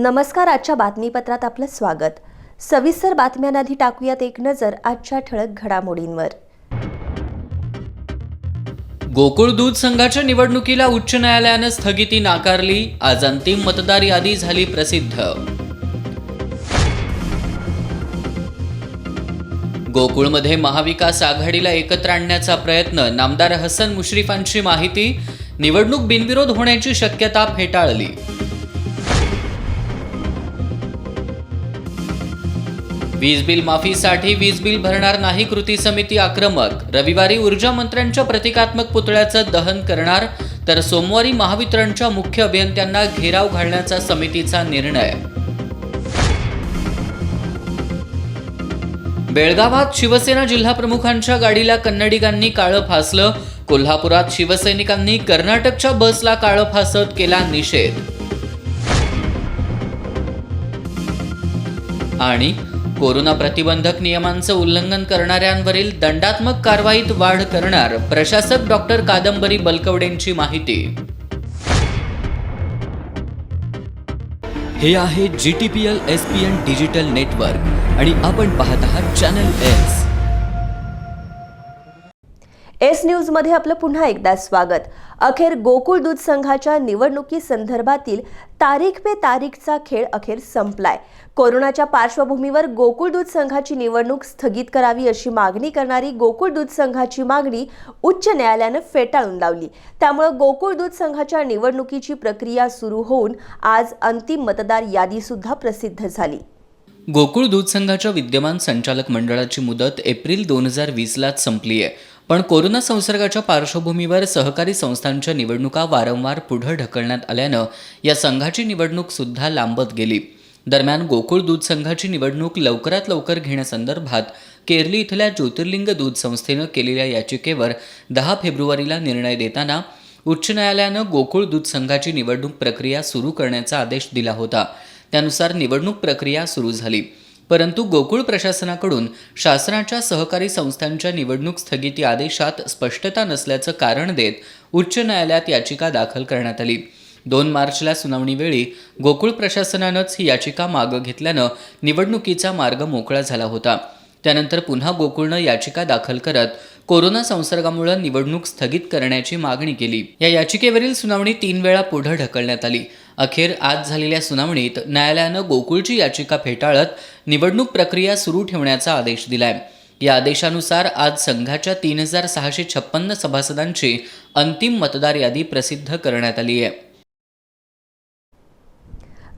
नमस्कार. आजच्या बातमीपत्रात आपलं स्वागत. सविस्तर बातम्यांआधी टाकूयात एक नजर आजच्या ठळक घडामोडींवर. गोकुळ दूध संघाच्या निवडणुकीला उच्च न्यायालयानं स्थगिती नाकारली. आज अंतिम मतदार यादी झाली प्रसिद्ध. गोकुळमध्ये महाविकास आघाडीला एकत्र आणण्याचा प्रयत्न. नामदार हसन मुश्रीफांची माहिती. निवडणूक बिनविरोध होण्याची शक्यता फेटाळली. वीज बिल माफीसाठी वीज बिल भरणार नाही कृती समिती आक्रमक. रविवारी ऊर्जा मंत्र्यांच्या प्रतिकात्मक पुतळ्याचं दहन करणार, तर सोमवारी महावितरणच्या मुख्य अभियंत्यांना घेराव घालण्याचा समितीचा निर्णय. बेळगावात शिवसेना जिल्हाप्रमुखांच्या गाडीला कन्नडिगांनी काळं फासलं. कोल्हापुरात शिवसैनिकांनी कर्नाटकच्या बसला काळं फासत केला निषेध. आणि कोरोना प्रतिबंधक नियमांचं उल्लंघन करणाऱ्यांवरील दंडात्मक कारवाईत वाढ करणार. प्रशासक डॉक्टर कादंबरी बलकवडेंची माहिती. हे आहे GTPL SPN डिजिटल नेटवर्क आणि आपण पाहत आहात चॅनल एस. एस न्यूज मध्ये आपलं पुन्हा एकदा स्वागत. अखेर गोकुळ दूध संघाच्या निवडणुकी संदर्भातील तारीख पे तारीखचा खेळ अखेर संपलाय. कोरोनाच्या पार्श्वभूमीवर गोकुळ दूध संघाची निवडणूक स्थगित करावी अशी मागणी करणारी गोकुळ दूध संघाची मागणी उच्च न्यायालयानं फेटाळून लावली. त्यामुळे गोकुळ दूध संघाच्या निवडणुकीची प्रक्रिया सुरू होऊन आज अंतिम मतदार यादी सुद्धा प्रसिद्ध झाली. गोकुळ दूध संघाच्या विद्यमान संचालक मंडळाची मुदत एप्रिल 2020लाच संपली आहे. पण कोरोना संसर्गाच्या पार्श्वभूमीवर सहकारी संस्थांच्या निवडणुका वारंवार पुढे ढकलण्यात आल्यानं या संघाची निवडणूक सुद्धा लांबत गेली. दरम्यान गोकुळ दूध संघाची निवडणूक लवकरात लवकर घेण्यासंदर्भात केरली इथल्या ज्योतिर्लिंग दूध संस्थेनं केलेल्या याचिकेवर 10 फेब्रुवारीला निर्णय देताना उच्च न्यायालयानं गोकुळ दूध संघाची निवडणूक प्रक्रिया सुरू करण्याचा आदेश दिला होता. त्यानुसार निवडणूक प्रक्रिया सुरू झाली. परंतु गोकुळ प्रशासनाकडून शासनाच्या सहकारी संस्थांच्या निवडणूक स्थगिती आदेशात स्पष्टता नसल्याचं कारण देत उच्च न्यायालयात याचिका दाखल करण्यात आली. 2 मार्चला सुनावणीवेळी गोकुळ प्रशासनानंच ही याचिका मागं घेतल्यानं निवडणुकीचा मार्ग मोकळा झाला होता. त्यानंतर पुन्हा गोकुळनं याचिका दाखल करत कोरोना संसर्गामुळे निवडणूक स्थगित करण्याची मागणी केली. या याचिकेवरील सुनावणी 3 वेळा पुढे ढकलण्यात आली. अखेर आज झालेल्या सुनावणीत न्यायालयानं गोकुळची याचिका फेटाळत निवडणूक प्रक्रिया सुरू ठेवण्याचा आदेश दिलाय. या आदेशानुसार आज संघाच्या 3656 सभासदांची अंतिम मतदार यादी प्रसिद्ध करण्यात आली आहे.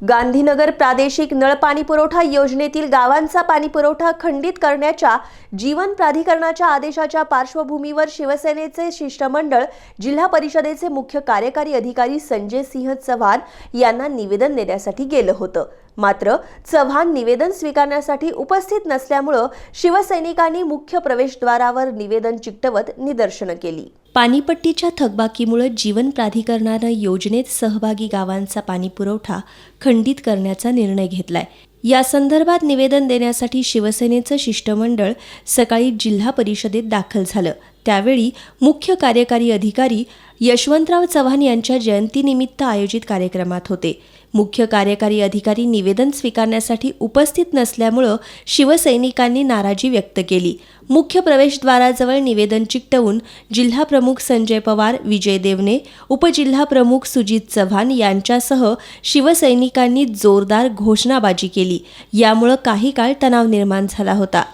गांधीनगर प्रादेशिक नळ पाणी पुरवठा योजनेतील गावांचा पाणी पुरवठा खंडित करण्याच्या जीवन प्राधिकरणाच्या आदेशाच्या पार्श्वभूमीवर शिवसेनेचे शिष्टमंडळ जिल्हा परिषदेचे मुख्य कार्यकारी अधिकारी संजय सिंह चव्हाण यांना निवेदन देण्यासाठी गेलं होतं. मात्र चव्हाण निवेदन स्वीकारण्यासाठी उपस्थित नसल्यामुळे शिवसैनिकांनी मुख्य प्रवेशद्वारावर निवेदन चिकटवत निदर्शनं केली. पाणीपट्टीच्या थकबाकीमुळे जीवन प्राधिकरणानं योजनेत सहभागी गावांचा पाणीपुरवठा खंडित करण्याचा निर्णय घेतलाय. या संदर्भात निवेदन देण्यासाठी शिवसेनेचं शिष्टमंडळ सकाळी जिल्हा परिषदेत दाखल झालं. त्यावेळी मुख्य कार्यकारी अधिकारी यशवंतराव चव्हाण यांच्या जयंतीनिमित्त आयोजित कार्यक्रमात होते. मुख्य कार्यकारी अधिकारी निवेदन स्वीकारण्यासाठी उपस्थित नसल्यामुळं शिवसैनिकांनी नाराजी व्यक्त केली. मुख्य प्रवेशद्वाराजवळ निवेदन चिकटवून जिल्हाप्रमुख संजय पवार, विजय देवने, उपजिल्हाप्रमुख सुजित चव्हाण यांच्यासह शिवसैनिकांनी जोरदार घोषणाबाजी केली. यामुळे काही काळ तणाव निर्माण झाला होता.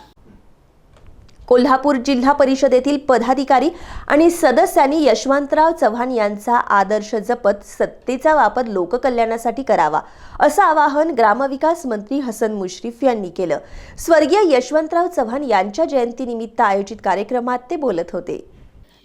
कोल्हापूर जिल्हा परिषदेतील पदाधिकारी आणि सदस्यांनी यशवंतराव चव्हाण यांचा आदर्श जपत सत्तेचा वापर लोककल्याणासाठी करावा असं आवाहन ग्रामविकास मंत्री हसन मुश्रीफ यांनी केलं. स्वर्गीय यशवंतराव चव्हाण यांच्या जयंतीनिमित्त आयोजित कार्यक्रमात ते बोलत होते.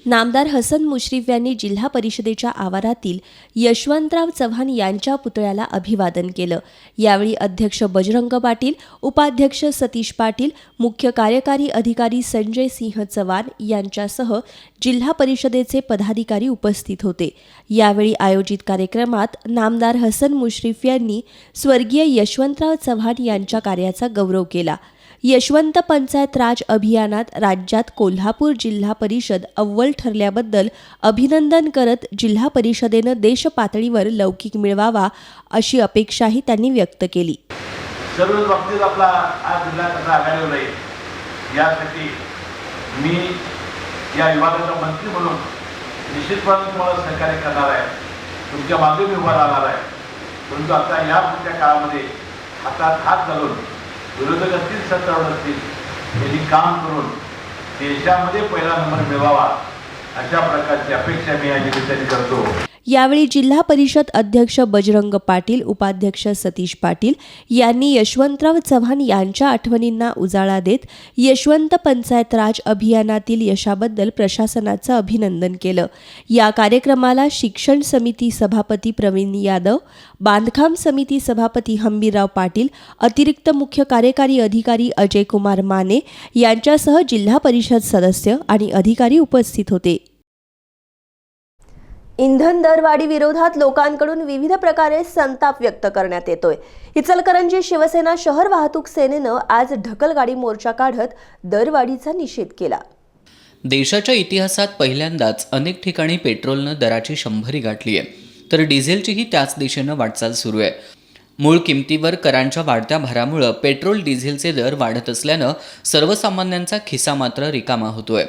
नामदार हसन मुश्रीफ यांनी जिल्हा परिषदेच्या आवारातील यशवंतराव चव्हाण यांच्या पुतळ्याला अभिवादन केलं. यावेळी अध्यक्ष बजरंग पाटील, उपाध्यक्ष सतीश पाटील, मुख्य कार्यकारी अधिकारी संजय सिंह चव्हाण यांच्यासह जिल्हा परिषदेचे पदाधिकारी उपस्थित होते. यावेळी आयोजित कार्यक्रमात नामदार हसन मुश्रीफ यांनी स्वर्गीय यशवंतराव चव्हाण यांच्या कार्याचा गौरव केला. यशवंत पंचायत राज अभियानात राज्यात कोल्हापूर जिल्हा परिषद अव्वल ठरल्याबद्दल अभिनंदन करत जिल्हा परिषदेनं देश पातळीवर लौकिक मिळवावा अशी अपेक्षाही त्यांनी व्यक्त केली. सर्वच बाबतीत आपला आज जिल्हा कसा आघाडीवर राहील यासाठी मी या विभागाचा मंत्री म्हणून निश्चितपणे तुम्हाला सहकार्य करणार आहे, तुमच्या मागे मी उभा राहणार आहे. परंतु आता या पुढच्या काळामध्ये हातात हात घालून विरोधक असतील सत्तारूढ असतील यांनी काम करून देशामध्ये पहिला नंबर मिळवावा अशा प्रकारची अपेक्षा मी या निमित्ताने करतो. यावेळी जिल्हा परिषद अध्यक्ष बजरंग पाटील, उपाध्यक्ष सतीश पाटील यांनी यशवंतराव चव्हाण यांच्या आठवणींना उजाळा देत यशवंत पंचायत राज अभियानातील यशाबद्दल प्रशासनाचं अभिनंदन केलं. या कार्यक्रमाला शिक्षण समिती सभापती प्रवीण यादव, बांधकाम समिती सभापती हंबीरराव पाटील, अतिरिक्त मुख्य कार्यकारी अधिकारी अजय कुमार माने यांच्यासह जिल्हा परिषद सदस्य आणि अधिकारी उपस्थित होते. इंधन दरवाढी विरोधात लोकांकडून विविध प्रकारे संताप व्यक्त करण्यात येतोय. इचलकरंजी शिवसेना शहर वाहतूक सेनेनं आज ढकलगाडी मोर्चा काढत दरवाढीचा निषेध केला. देशाच्या इतिहासात पहिल्यांदाच अनेक ठिकाणी पेट्रोलनं दराची 100 गाठली आहे, तर डिझेलचीही त्याच दिशेनं वाटचाल सुरू आहे. मूळ किमतीवर करांच्या वाढत्या भारामुळं पेट्रोल डिझेलचे दर वाढत असल्यानं सर्वसामान्यांचा खिसा मात्र रिकामा होतोय.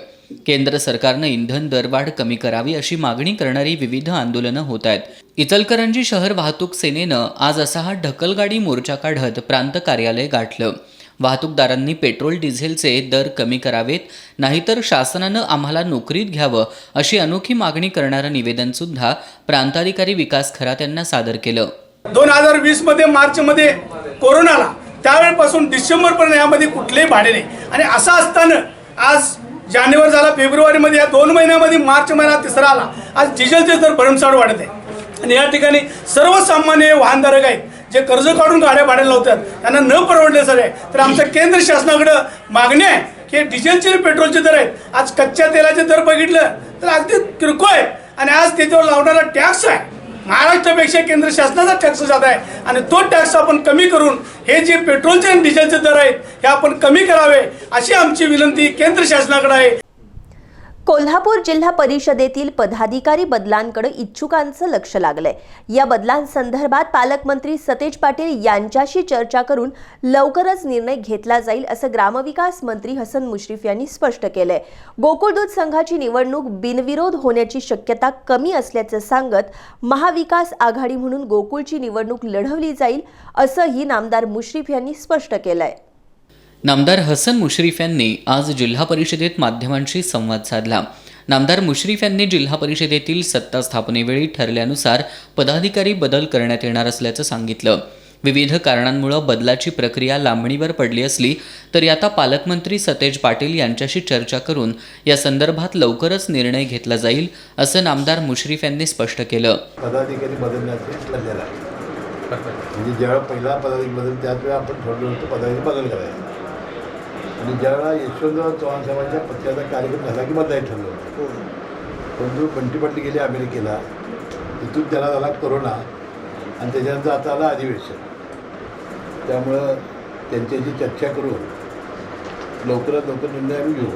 केंद्र सरकारनं इंधन दरवाढ कमी करावी अशी मागणी करणारी विविध आंदोलनं होत आहेत. इचलकरंजी शहर वाहतूक सेनेनं आज असा हा ढकलगाडी मोर्चा काढत प्रांत कार्यालय गाठलं. वाहतूकदारांनी पेट्रोल डिझेलचे दर कमी करावेत, नाहीतर शासनानं आम्हाला नोकरीत घ्यावं अशी अनोखी मागणी करणारं निवेदन सुद्धा प्रांताधिकारी विकास खरात यांना सादर केलं. 2020 मध्ये मार्चमध्ये कोरोनाला, त्यावेळेपासून डिसेंबरपर्यंत यामध्ये कुठलेही भाडे नाही. आणि असं असताना आज जानेवारी झाला, फेब्रुवारीमध्ये या 2 महिन्यामध्ये मार्च महिना तिसरा आला, आज डिझेलचे दर भरमसाठ वाढत आहे. आणि या ठिकाणी सर्वसामान्य वाहनधारक आहेत जे कर्ज काढून गाड्या भाड्याला लावतात, त्यांना न परवडले सर आहे. तर आमच्या केंद्र शासनाकडं मागणी आहे की डिझेलचे पेट्रोलचे दर आहेत, आज कच्च्या तेलाचे दर बघितलं तर अगदी किरकोळ आहे. आणि आज त्याच्यावर लावणारा टॅक्स आहे महाराष्ट्रापेक्षा केंद्र शासनाचा टॅक्स जात आहे. आणि तो टॅक्स आपण कमी करून हे जे पेट्रोलचे आणि डिझेलचे दर आहेत हे आपण कमी करावे अशी आमची विनंती केंद्र शासनाकडे आहे. कोल्हापूर जिल्हा परिषदेतील पदाधिकारी बदलांकडे इच्छुकांचं लक्ष लागलंय. या बदलांसंदर्भात पालकमंत्री सतेज पाटील यांच्याशी चर्चा करून लवकरच निर्णय घेतला जाईल असं ग्रामविकास मंत्री हसन मुश्रीफ यांनी स्पष्ट केलंय. गोकुळ दूध संघाची निवडणूक बिनविरोध होण्याची शक्यता कमी असल्याचं सांगत महाविकास आघाडी म्हणून गोकुळची निवडणूक लढवली जाईल असंही नामदार मुश्रीफ यांनी स्पष्ट केलंय. नामदार हसन मुश्रीफ यांनी आज जिल्हा परिषदेत माध्यमांशी संवाद साधला. नामदार मुश्रीफ यांनी जिल्हा परिषदेतील सत्ता स्थापनेवेळी ठरल्यानुसार पदाधिकारी बदल करण्यात येणार असल्याचं सांगितलं. विविध कारणांमुळे बदलाची प्रक्रिया लांबणीवर पडली असली तरी आता पालकमंत्री सतेज पाटील यांच्याशी चर्चा करून या संदर्भात लवकरच निर्णय घेतला जाईल असं नामदार मुश्रीफ यांनी स्पष्ट केलं. पदाधिकारी बदलण्याचे ठरलेलं आहे. म्हणजे ज्यावेळेला पहिला पदाधिकारी बदल त्याच वेळा आपण ठरवलं होतं पदाधिकारी बदल करायचा. आणि ज्यावेळेला यशवंतराव चव्हाण साहेबांच्या पत्त्याचा कार्यक्रम झाला की बदलायचं ठरलं होतं. परंतु बंटी पाटील गेले अमेरिकेला, तिथून त्याला झाला कोरोना आणि त्याच्यानंतर आता आला अधिवेशन. त्यामुळं त्यांच्याशी चर्चा करून लवकरात लवकर निर्णय आम्ही घेऊ.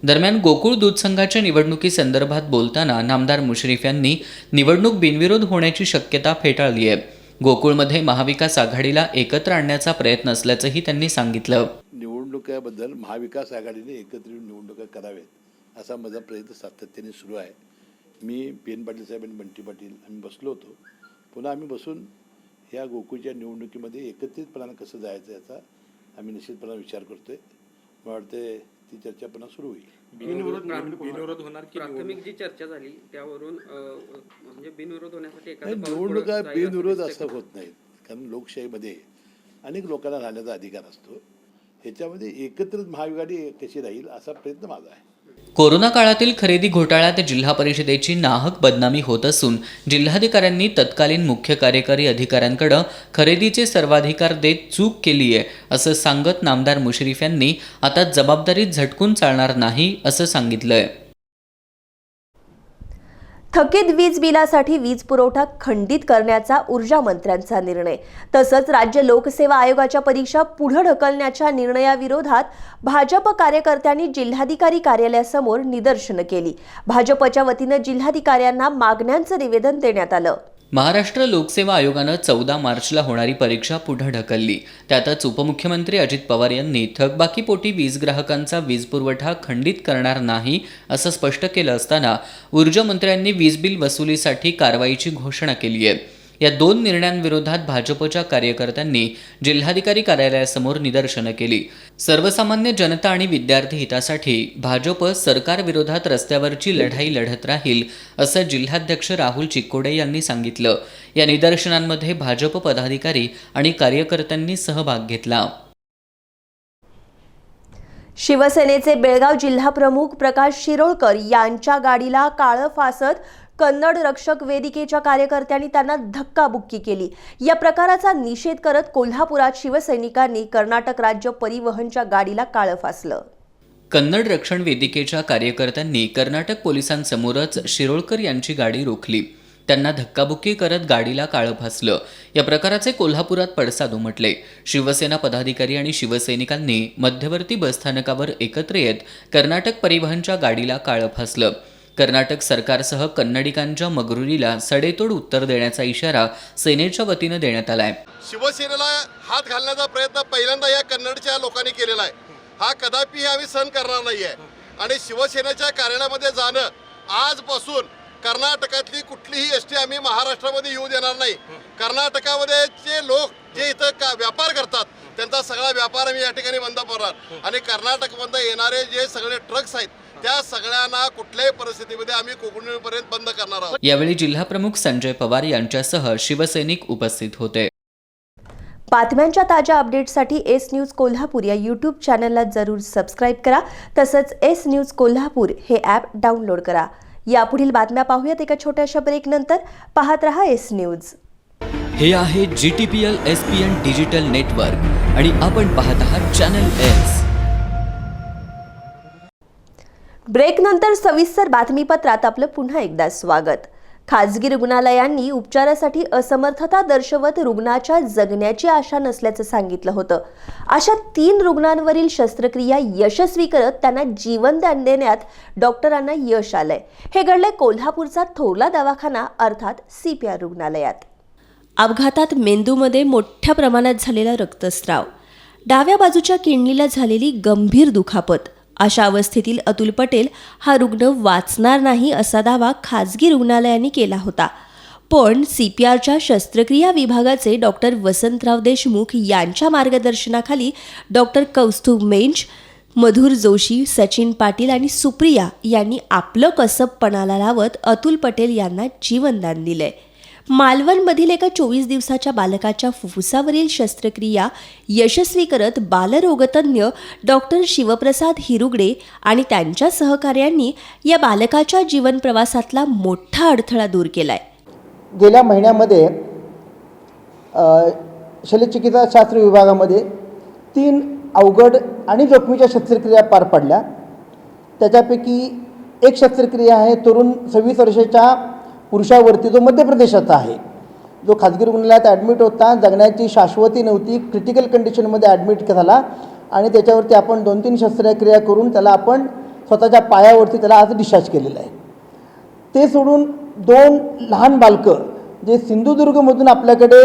दरम्यान गोकुळ दूध संघाच्या निवडणुकीसंदर्भात बोलताना नामदार मुश्रीफ यांनी निवडणूक बिनविरोध होण्याची शक्यता फेटाळली आहे. गोकुळमध्ये महाविकास आघाडीला एकत्र आणण्याचा प्रयत्न असल्याचंही त्यांनी सांगितलं. निवडणुकीबद्दल महाविकास आघाडीने एकत्रित निवडणुका कराव्यात असा माझा प्रयत्न सातत्याने सुरू आहे. मी PN पाटील साहेब आणि बंटी पाटील आम्ही बसलो होतो. पुन्हा आम्ही बसून ह्या गोकुळच्या निवडणुकीमध्ये एकत्रितपणानं कसं जायचं याचा आम्ही निश्चितपणे विचार करतोय. मला वाटते ती चर्चा पुन्हा सुरू होईल. बिनविरोध होणार की प्राथमिक जी चर्चा झाली त्यावरून म्हणजे बिनविरोध होण्यासाठी निवडणुका बिनविरोध असं होत नाहीत, कारण लोकशाहीमध्ये अनेक लोकांना राहण्याचा अधिकार असतो. ह्याच्यामध्ये एकत्रित महाआघाडी कशी राहील असा प्रयत्न माझा आहे. कोरोना काळातील खरेदी घोटाळ्यात जिल्हा परिषदेची नाहक बदनामी होत असून जिल्हाधिकाऱ्यांनी तत्कालीन मुख्य कार्यकारी अधिकाऱ्यांकडे खरेदीचे सर्वाधिकार देत चूक केली आहे असं सांगत नामदार मुश्रीफ यांनी आता जबाबदारीत झटकून चालणार नाही असं सांगितलंय. थकीत वीज बिलासाठी वीज पुरवठा खंडित करण्याचा ऊर्जा मंत्र्यांचा निर्णय, तसंच राज्य लोकसेवा आयोगाच्या परीक्षा पुढे ढकलण्याच्या निर्णयाविरोधात भाजप कार्यकर्त्यांनी जिल्हाधिकारी कार्यालयासमोर निदर्शनं केली. भाजपच्या वतीनं जिल्हाधिकाऱ्यांना मागण्यांचं निवेदन देण्यात आलं. महाराष्ट्र लोकसेवा आयोगानं 14 मार्चला होणारी परीक्षा पुढे ढकलली. त्यातच उपमुख्यमंत्री अजित पवार यांनी थकबाकीपोटी वीज ग्राहकांचा वीज पुरवठा खंडित करणार नाही असं स्पष्ट केलं असताना ऊर्जा मंत्र्यांनी वीज बिल वसुलीसाठी कारवाईची घोषणा केली आहे. या दोन निर्णयांविरोधात भाजपच्या कार्यकर्त्यांनी जिल्हाधिकारी कार्यालयासमोर निदर्शनं केली. सर्वसामान्य जनता आणि विद्यार्थी हितासाठी भाजप सरकारविरोधात रस्त्यावरची लढाई लढत राहील असं जिल्हाध्यक्ष राहुल चिक्कोडे यांनी सांगितलं. या निदर्शनांमध्ये भाजप पदाधिकारी आणि कार्यकर्त्यांनी सहभाग घेतला. शिवसेनेचे बेळगाव जिल्हाप्रमुख प्रकाश शिरोळकर यांच्या गाडीला काळं फासत कन्नड रक्षक वेदिकेच्या कार्यकर्त्यांनी त्यांना धक्काबुक्की केली. या प्रकाराचा निषेध करत कोल्हापुरात शिवसैनिकांनी कर्नाटक राज्य परिवहनच्या गाडीला काळं फासलं. कन्नड रक्षण वेदिकेच्या कार्यकर्त्यांनी कर्नाटक पोलिसांसमोरच शिरोळकर यांची गाडी रोखली. त्यांना धक्काबुक्की करत गाडीला काळं फासलं. या प्रकाराचे कोल्हापुरात पडसाद उमटले. शिवसेना पदाधिकारी आणि शिवसैनिकांनी मध्यवर्ती बसस्थानकावर एकत्र येत कर्नाटक परिवहनच्या गाडीला काळं फासलं. कर्नाटक सरकारसह कन्नडिकांच्या मगरुरीला सडेतोड उत्तर देण्याचा इशारा सेनेच्या वतीनं देण्यात आलाय. शिवसेनेला हात घालण्याचा प्रयत्न पहिल्यांदा या कन्नडच्या लोकांनी केलेला आहे. हा कदापि आम्ही सहन करणार नाहीये आणि शिवसेनेच्या कार्यालयामध्ये जाणं आजपासून कर्नाटकातली कुठलीही एसटी आम्ही महाराष्ट्रामध्ये येऊ देणार नाही. कर्नाटकामध्ये जे लोक जे इथं व्यापार करतात त्यांचा सगळा व्यापार आम्ही या ठिकाणी बंद करणार आणि कर्नाटकमध्ये येणारे जे सगळे ट्रक्स आहेत त्या सगळ्यांना कुठल्याही परिस्थितीमध्ये आम्ही कोकणपर्यंत बंद करणार आहोत. यावेळी जिल्हाप्रमुख संजय पवार यांच्यासह शिवसैनिक उपस्थित होते. बातम्यांच्या ताज्या अपडेट्ससाठी एस न्यूज कोल्हापूर या यूट्यूब चॅनलला जरूर सबस्क्राईब करा. तसंच एस न्यूज कोल्हापूर हे ॲप डाउनलोड करा. यापुढील बातम्या पाहूयात एका छोट्याशा ब्रेक नंतर. पाहत रहा एस न्यूज. हे आहे GTPL SPN डिजिटल नेटवर्क आणि आपण पाहत आहात चॅनल एस. ब्रेक नंतर सविस्तर बातमीपत्रात आपलं पुन्हा एकदा स्वागत. खाजगी रुग्णालयांनी उपचारासाठी असमर्थता दर्शवत रुग्णाच्या जगण्याची आशा नसल्याचं सांगितलं होतं. अशा 3 रुग्णांवरील शस्त्रक्रिया यशस्वी करत त्यांना जीवनदान देण्यात डॉक्टरांना यश आलंय. हे घडले कोल्हापूरचा थोरला दवाखाना अर्थात CPR रुग्णालयात. अपघातात मेंदूमध्ये मोठ्या प्रमाणात झालेला रक्तस्राव, डाव्या बाजूच्या किडनीला झालेली गंभीर दुखापत, अशा अवस्थेतील अतुल पटेल हा रुग्ण वाचणार नाही असा दावा खाजगी रुग्णालयांनी केला होता. पण CPRच्या शस्त्रक्रिया विभागाचे डॉक्टर वसंतराव देशमुख यांच्या मार्गदर्शनाखाली डॉक्टर कौस्तुभ मेंच, मधुर जोशी, सचिन पाटील आणि सुप्रिया यांनी आपलं कसब पणाला लावत अतुल पटेल यांना जीवनदान दिलंय. मालवणमधील एका 24 दिवसाच्या बालकाच्या फुफ्फुसावरील शस्त्रक्रिया यशस्वी करत बालरोगतज्ञ डॉक्टर शिवप्रसाद हिरुगडे आणि त्यांच्या सहकार्यांनी या बालकाच्या जीवन प्रवासातला मोठा अडथळा दूर केलाय. गेल्या महिन्यामध्ये शल्यचिकित्साशास्त्र विभागामध्ये 3 अवघड आणि जोखमीच्या शस्त्रक्रिया पार पडल्या. त्याच्यापैकी एक शस्त्रक्रिया आहे तरुण 26 वर्षाच्या पुरुषावरती, जो मध्य प्रदेशाचा आहे, जो खाजगी रुग्णालयात ॲडमिट होता. जगण्याची शाश्वती नव्हती, क्रिटिकल कंडिशनमध्ये ॲडमिट झाला आणि त्याच्यावरती आपण 2-3 शस्त्रक्रिया करून त्याला आपण स्वतःच्या पायावरती त्याला आज डिस्चार्ज केलेलं आहे. ते सोडून 2 लहान बालकं जे सिंधुदुर्गमधून आपल्याकडे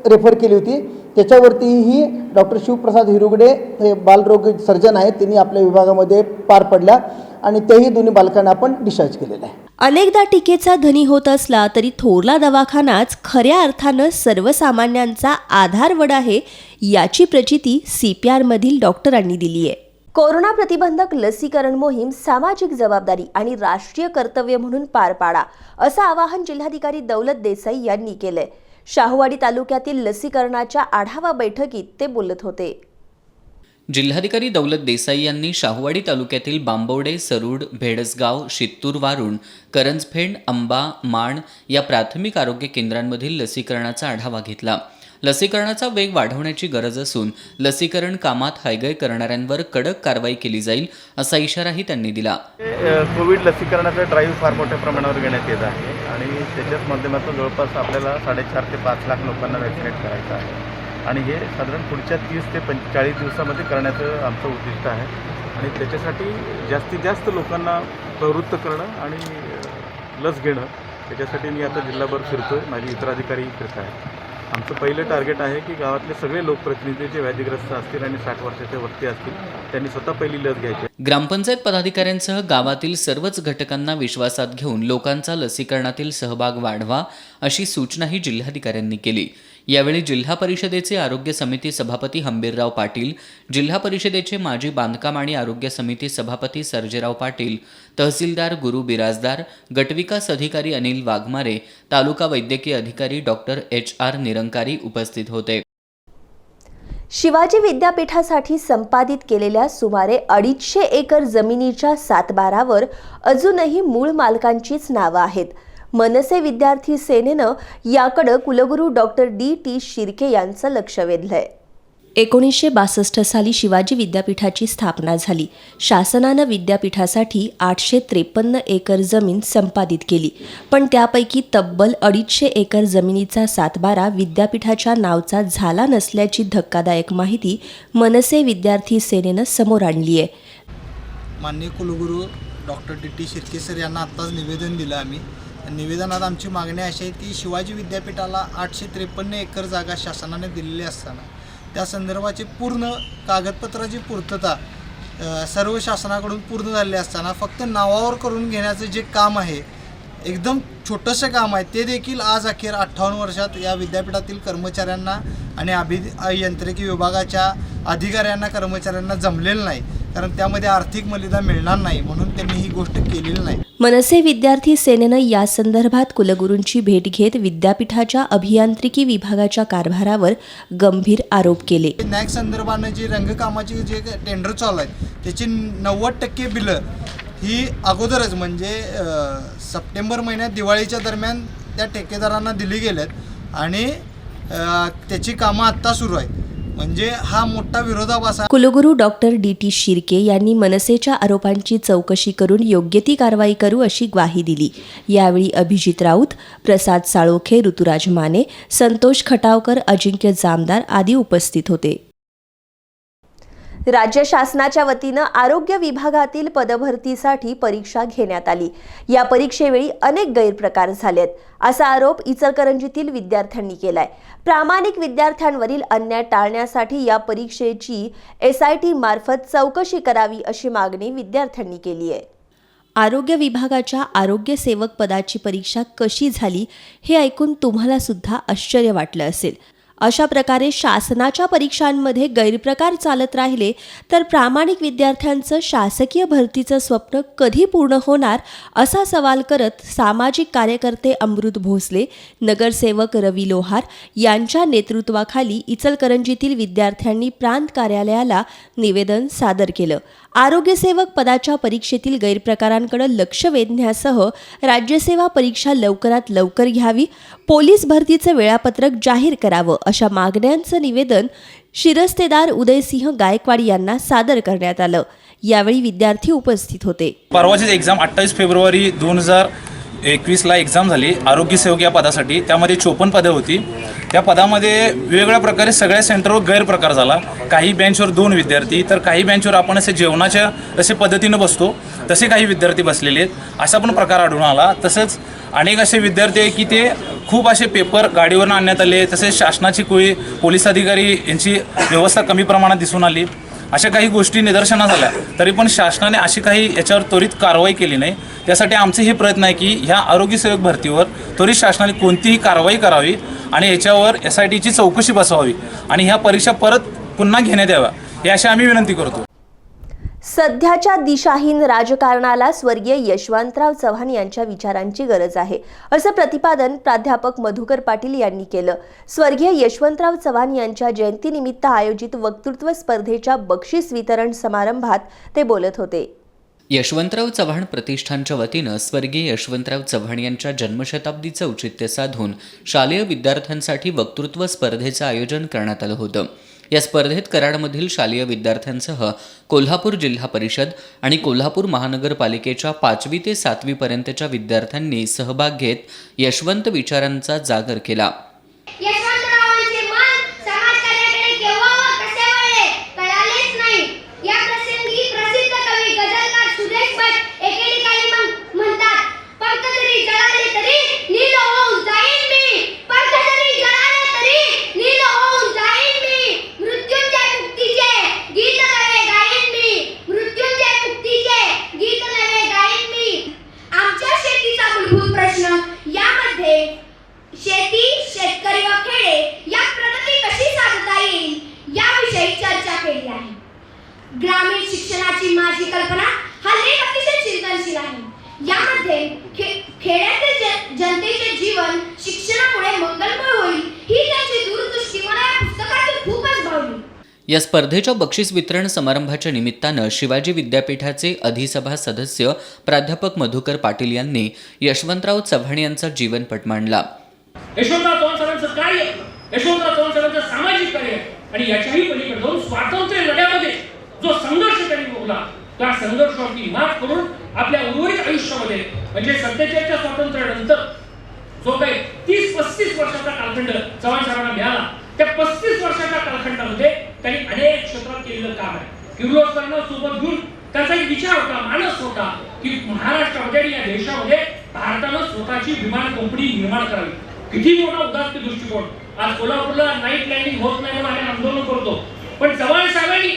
रेफर केली होती, त्याच्यावरतीही डॉक्टर शिवप्रसाद हिरुगडे हे बालरोग सर्जन आहेत, त्यांनी आपल्या विभागामध्ये पार पडल्या आणि तेही दोन्ही बालकांना आपण डिस्चार्ज केलेलं आहे. अनेकदा टीकेचा धनी होत असला तरी थोरला दवाखानाच खऱ्या अर्थानं सर्वसामान्यांचा आधारवड आहे, याची प्रचिती CPR मधील डॉक्टरांनी दिली आहे. कोरोना प्रतिबंधक लसीकरण मोहीम सामाजिक जबाबदारी आणि राष्ट्रीय कर्तव्य म्हणून पार पाडा, असं आवाहन जिल्हाधिकारी दौलत देसाई यांनी केलंय. शाहूवाडी तालुक्यातील लसीकरणाच्या आढावा बैठकीत ते बोलत होते. जिल्हाधिकारी दौलत देसाई यांनी शाहूवाडी तालुक्यातील बांबवडे, सरूड, भेडसगाव, शित्तूर, वारुण, करंजफेड, अंबा, माण या प्राथमिक आरोग्य केंद्रांमधील लसीकरणाचा आढावा घेतला. लसीकरणाचा वेग वाढवण्याची गरज असून लसीकरण कामात हयगय करणाऱ्यांवर कडक कारवाई केली जाईल असा इशाराही त्यांनी दिला. कोविड लसीकरणाचा ड्राईव्ह फार मोठ्या प्रमाणावर घेण्यात येत आहे आणि त्याच्याच माध्यमातून जवळपास आपल्याला 4.5 ते 5 लाख लोकांना वॅक्सिनेट करायचं आहे आणि हे साधारण पुढच्या 30 ते 40 दिवसामध्ये करण्याचं आमचं उद्दिष्ट आहे आणि त्याच्यासाठी जास्तीत जास्त लोकांना प्रवृत्त करणं आणि लस घेणं, त्याच्यासाठी मी आता जिल्हाभर फिरतो आहे, माझे इतर अधिकारी फिरत आहेत. आमचं पहिलं टार्गेट आहे की गावातले सगळे लोकप्रतिनिधी जे व्याधिग्रस्त असतील आणि 60 वर्षाच्या वरती असतील त्यांनी स्वतः पहिली लस घ्यायची. ग्रामपंचायत पदाधिकाऱ्यांसह गावातील सर्वच घटकांना विश्वासात घेऊन लोकांचा लसीकरणातील सहभाग वाढवा अशी सूचनाही जिल्हाधिकाऱ्यांनी केली. यावेळी जिल्हा परिषदेचे आरोग्य समिती सभापती हंबीरराव पाटील, जिल्हा परिषदेचे माजी बांधकाम आणि आरोग्य समिती सभापती सर्जेराव पाटील, तहसीलदार गुरु बिराजदार, गटविकास अधिकारी अनिल वाघमारे, तालुका वैद्यकीय अधिकारी डॉक्टर HR निरंकारी उपस्थित होते. शिवाजी विद्यापीठासाठी संपादित केलेल्या सुमारे 250 एकर जमिनीच्या सातबारावर अजूनही मूळ मालकांचीच नावं आहेत. मनसे विद्यार्थी सेनेनं याकडे कुलगुरू डॉक्टर DT शिर्के यांचं लक्ष वेधलंय. 1962 साली शिवाजी विद्यापीठाची स्थापना झाली. शासनानं विद्यापीठासाठी 853 एकर जमीन संपादित केली, पण त्यापैकी तब्बल 250 एकर जमिनीचा सातबारा विद्यापीठाच्या नावचा झाला नसल्याची धक्कादायक माहिती मनसे विद्यार्थी सेनेनं समोर आणली आहे. माननीय कुलगुरू डॉक्टर DT शिर्के सर यांना आत्ताच निवेदन दिलं आम्ही. निवेदनात आमची मागणी अशी आहे की शिवाजी विद्यापीठाला 853 एकर जागा शासनाने दिलेली असताना त्या संदर्भाची पूर्ण कागदपत्राची पूर्तता सर्व शासनाकडून पूर्ण झालेली असताना फक्त नावावर करून घेण्याचं जे काम आहे, एकदम छोटंसं काम आहे, ते देखील आज अखेर 58 वर्षात या विद्यापीठातील कर्मचाऱ्यांना आणि अभियांत्रिकी विभागाच्या अधिकाऱ्यांना कर्मचाऱ्यांना जमलेलं नाही, कारण त्यामध्ये आर्थिक मर्यादा मिळणार नाही म्हणून त्यांनी ही गोष्ट केलेली नाही. मनसे विद्यार्थी सेनेनं या संदर्भात कुलगुरूंची भेट घेत विद्यापीठाच्या अभियांत्रिकी विभागाच्या कारभारावर गंभीर आरोप केले. नॅक संदर्भानं जी रंगकामाची जे टेंडर चालू आहेत त्याची 90% बिलं ही अगोदरच म्हणजे सप्टेंबर महिन्यात दिवाळीच्या दरम्यान त्या ठेकेदारांना दिली गेलेत आणि त्याची कामं आत्ता सुरू आहेत. म्हणजे हा मोठा विरोधाभास. कुलगुरू डॉक्टर DT शिर्के यांनी मनसेच्या आरोपांची चौकशी करून योग्य ती कारवाई करू अशी ग्वाही दिली. यावेळी अभिजित राऊत, प्रसाद साळोखे, ऋतुराज माने, संतोष खटावकर, अजिंक्य जामदार आदी उपस्थित होते. राज्य शासनाच्या वतीनं आरोग्य विभागातील पदभरतीसाठी परीक्षा घेण्यात आली. या परीक्षेवेळी अनेक गैरप्रकार झालेत असा आरोप इचलकरंजीतील विद्यार्थ्यांनी केलाय. प्रामाणिक विद्यार्थ्यांवरील अन्याय टाळण्यासाठी या परीक्षेची SIT मार्फत चौकशी करावी अशी मागणी विद्यार्थ्यांनी केली आहे. आरोग्य विभागाच्या आरोग्य सेवक पदाची परीक्षा कशी झाली हे ऐकून तुम्हाला सुद्धा आश्चर्य वाटलं असेल. अशा प्रकारे शासनाच्या परीक्षांमध्ये गैरप्रकार चालत राहिले तर प्रामाणिक विद्यार्थ्यांचं शासकीय भरतीचं स्वप्न कधी पूर्ण होणार असा सवाल करत सामाजिक कार्यकर्ते अमृत भोसले, नगरसेवक रवी लोहार यांच्या नेतृत्वाखाली इचलकरंजीतील विद्यार्थ्यांनी प्रांत कार्यालयाला निवेदन सादर केलं. आरोग्यसेवक पदाच्या परीक्षेतील गैरप्रकारांकडे लक्ष वेधण्यासह राज्यसेवा परीक्षा लवकरात लवकर घ्यावी, पोलीस भरतीचं वेळापत्रक जाहीर करावं अशा मागण्यांचं निवेदन शिरस्तेदार उदयसिंह गायकवाड यांना सादर करण्यात आलं. यावेळी विद्यार्थी उपस्थित होते. परवाचीच एक्झाम 28 फेब्रुवारी 2021ला एक्झाम झाली आरोग्य सेवक या पदासाठी. त्यामध्ये 54 पदं होती. त्या पदामध्ये वेगवेगळ्या प्रकारे सगळ्या सेंटरवर गैरप्रकार झाला. काही बेंचवर 2 विद्यार्थी तर काही बेंचवर आपण असे जेवणाच्या जसे पद्धतीनं बसतो तसे काही विद्यार्थी बसलेले आहेत, असा पण प्रकार आढळून आला. तसंच अनेक असे विद्यार्थी आहे की ते खूप असे पेपर गाडीवरून आणण्यात आले. तसेच शासनाची पोलीस अधिकारी यांची व्यवस्था कमी प्रमाणात दिसून आली. अशा काही गोष्टी निदर्शनास आल्या तरी पण शासनाने अशी काही याच्यावर त्वरित कारवाई केली नाही. त्यासाठी आमचे हे प्रयत्न आहे की ह्या आरोग्यसेवक भरतीवर त्वरित शासनाने कोणतीही कारवाई करावी आणि याच्यावर SITची चौकशी बसवावी आणि ह्या परीक्षा परत पुन्हा घेण्यात याव्या ही अशी आम्ही विनंती करतो. सध्याच्या दिशाहीन राजकारणाला स्वर्गीय यशवंतराव चव्हाण यांच्या विचारांची गरज आहे असं प्रतिपादन प्राध्यापक मधुकर पाटील यांनी केलं. स्वर्गीय यशवंतराव चव्हाण यांच्या जयंतीनिमित्त आयोजित वक्तृत्व स्पर्धेच्या बक्षीस वितरण समारंभात ते बोलत होते. यशवंतराव चव्हाण प्रतिष्ठानच्या वतीनं स्वर्गीय यशवंतराव चव्हाण यांच्या जन्मशताब्दीचं औचित्य साधून शालेय विद्यार्थ्यांसाठी वक्तृत्व स्पर्धेचं आयोजन करण्यात आलं होतं. या स्पर्धेत कराडमधील शालेय विद्यार्थ्यांसह कोल्हापूर जिल्हा परिषद आणि कोल्हापूर महानगरपालिकेच्या 5वी ते 7वी पर्यंतच्या विद्यार्थ्यांनी सहभाग घेत यशवंत विचारांचा जागर केला. यशवंतरावांचे मन समाजकार्याकडे केव्हा व कसे वळले कळालेच नाही. या प्रसंगी प्रसिद्ध कवी गझलकार सुरेश भट एके ठिकाणी म्हणतात, पंख जरी जळाले तरी नील होऊन जाईन मी, पंख जरी जळाले तरी नील होऊन जाईन मी, मृत्यूंच्या मुक्तीचे गीत नवे गाईन मी, मृत्यूंच्या मुक्तीचे गीत नवे गाईन मी. आमच्या शेतीचा मूलभूत प्रश्न यामध्ये शेती, शेतकरी व खेडे या प्रगती कशी साधता येईल याविषयी चर्चा केली आहे. ग्रामीण शिक्षणाची माझी कल्पना हा लेख अतिशय चिंतनशील आहे. यामध्ये खेड्यातील जनतेचे जीवन शिक्षणामुळे मंगलमय होईल ही त्यांची दूरदृष्टी मला या पुस्तकातून खूपच भावली. या स्पर्धेच्या बक्षीस वितरण समारंभाच्या निमित्तानं शिवाजी विद्यापीठाचे अधिसभा सदस्य प्राध्यापक मधुकर पाटील यांनी यशवंतराव चव्हाण यांचा जीवनपट मांडला. यशवंतराव चव्हाण साहेबांचं कार्य, यशवंतराव चव्हाण साहेबांचं सामाजिक कार्य आणि याच्याही पलीकडे जाऊन स्वातंत्र्य लढ्यामध्ये जो संघर्ष त्यांनी भोगला त्या संघर्षावरती मात करून आपल्या उर्वरित आयुष्यामध्ये म्हणजे 47च्या स्वातंत्र्यानंतर जो काही 30-35 वर्षाचा कालखंड चव्हाण साहेबांना मिळाला त्या 35 वर्षाच्या कालखंडामध्ये त्यांनी अनेक क्षेत्रात केलेलं काम आहे. किर्लोस्करांना सोबत घेऊन त्याचा एक विचार होता, मानस होता की महाराष्ट्रामध्ये आणि या देशामध्ये भारतानं स्वतःची विमान कंपनी निर्माण करावी. किती मोठा उदात्त दृष्टिकोन. आज कोल्हापूरला नाईट लँडिंग होत नाही म्हणून आम्ही आंदोलन करतो, पण चव्हाण साहेबांनी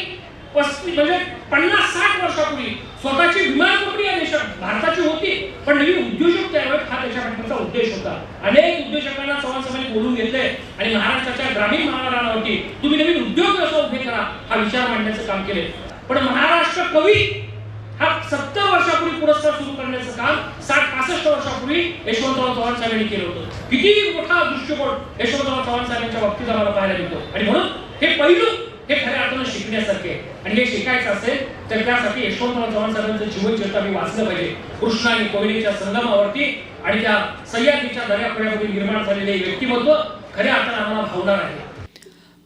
50-60 वर्षापूर्वी स्वतःची विमान कंपनी या देशात भारताची होती, पण नवीन उद्योजक तयार व्हावेत हा त्याच्या उद्देश होता. अनेक उद्योजकांना चव्हाण साहेबांनी बोलून घेतले आणि महाराष्ट्राच्या ग्रामीण महानगरावरती तुम्ही नवीन उद्योग व्यवसाय उभे करा हा विचार मांडण्याचं काम केले. पण महाराष्ट्र कवी हा 70 वर्षापूर्वी पुरस्कार सुरू करण्याचं काम 60-65 वर्षापूर्वी यशवंतराव चव्हाण साहेबांनी केलं होतं. किती मोठा दृष्टिकोन यशवंतराव चव्हाण साहेबांच्या बाबतीत आम्हाला पाहायला मिळतो. आणि म्हणून हे पैलू हे खऱ्या अर्थानं शिकण्यासारखे आणि हे शिकायचं असेल तर त्यासाठी यशवंतराव चव्हाण साहेबांचं जीवनचरित्र आम्ही वाचलं पाहिजे. कृष्णा आणि कोयनेच्या संगमावरती आणि त्या सह्याद्रीच्या दर्याखोऱ्यामध्ये निर्माण झालेले व्यक्तिमत्व खऱ्या अर्थानं आम्हाला भावणार आहे.